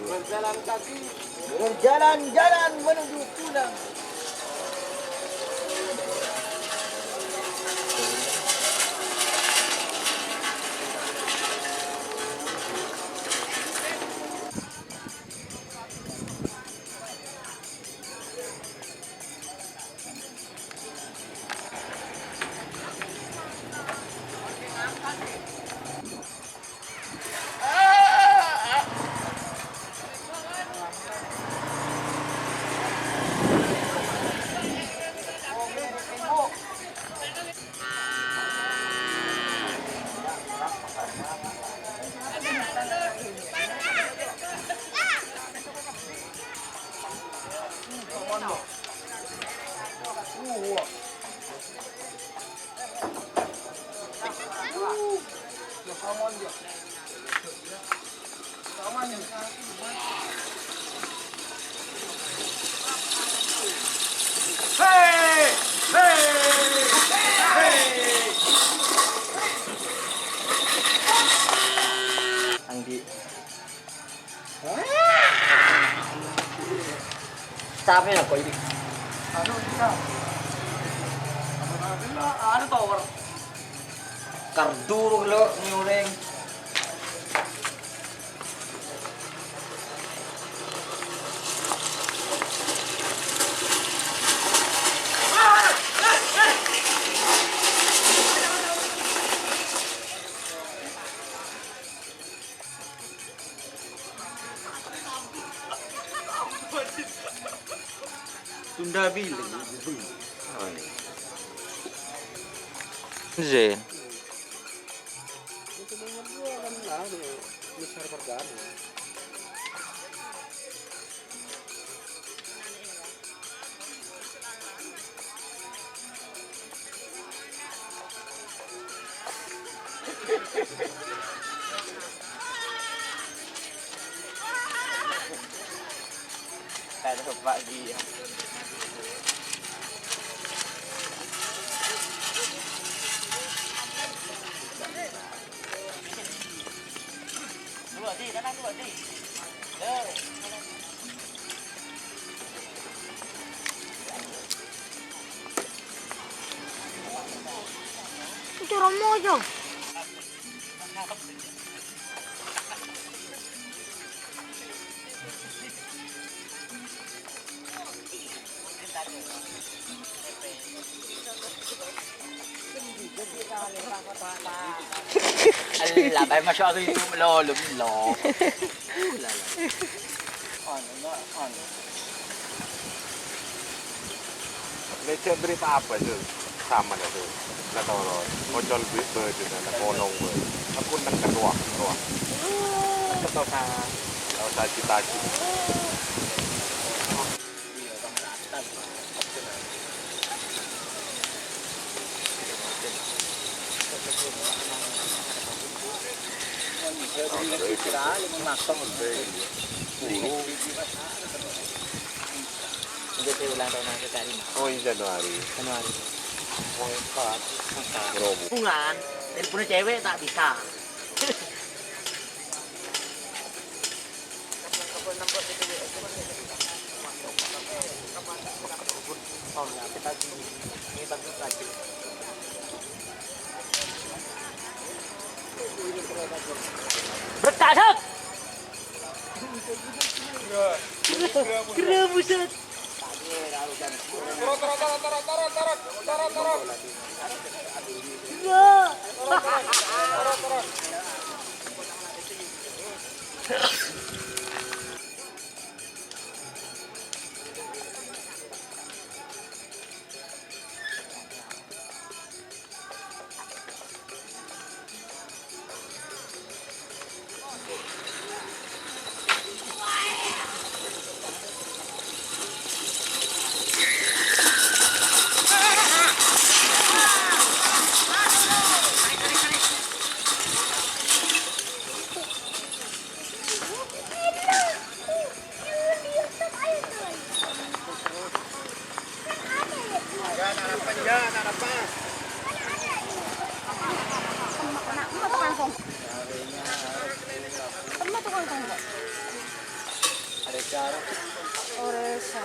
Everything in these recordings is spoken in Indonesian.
Berjalan kaki, Berjalan-jalan menuju pulang. Anggi. Sabi na po ini. Ano isa? Ano tower? Kardurog lo nyureng. Tunda bilang. Zen. Ada pagi ya. Dua di, tanah dua di. Itu romo aja. Allah, bay masyado yung lolo, lo. Baca berita apa tuh? Sama dah tuh. Nggak tahu loh. Ojol itu na konong gue. Aku nang kedua. Tahu sa Tahu saji-taji. Hindi tayo ulang tahun ng Karina. Oh, in January. Januari. Mangkat. Robo. Hubungan, teleponnya cewek tak bisa. Oh ya, kita ini bagus lagi. Bertadak. Kira buset. Oresa.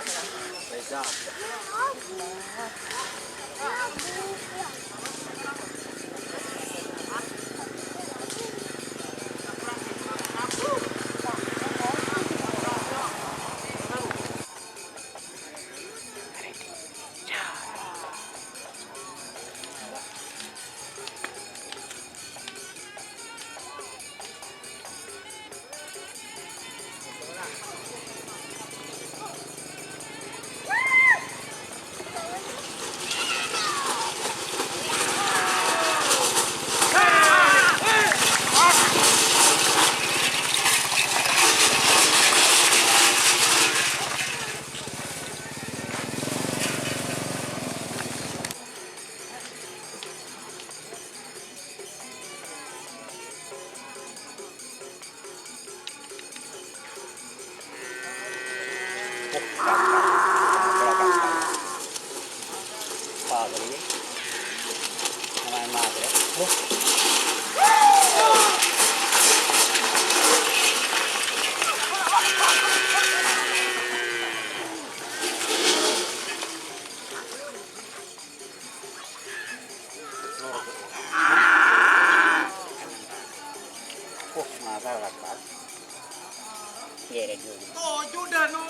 Iya, juga. Tujuh dah no.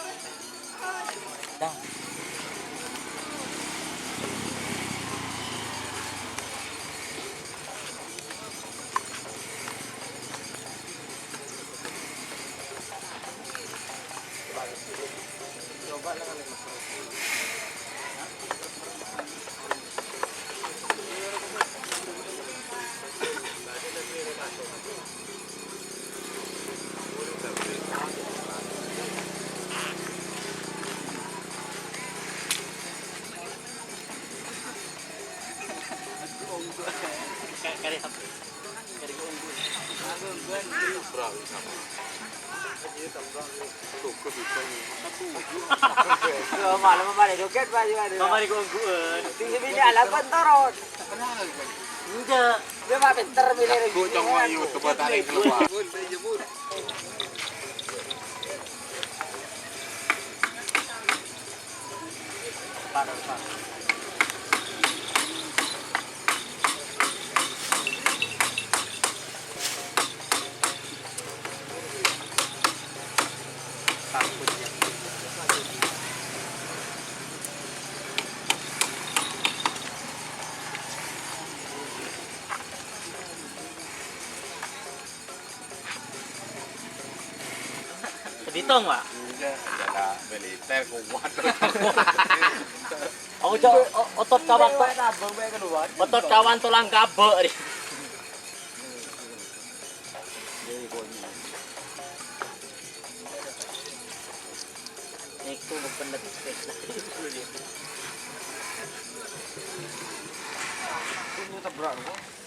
Dah. Coba lah kali mas. Kari apa? Kari unggul. Berapa sama? Tuh bisa nih. Malam mamarik joget Pak juga. Mamarik unggul. Tinggi bini alapan torot. Enggak. Dia mah pinter milih rezeki. Gue coba YouTube tarik keluar. Depan. Ditong, Pak. Enggak, ada militer kuat. Aku otot kawan otot kawan tulang kabel. Itu bener Ini tabrak kok.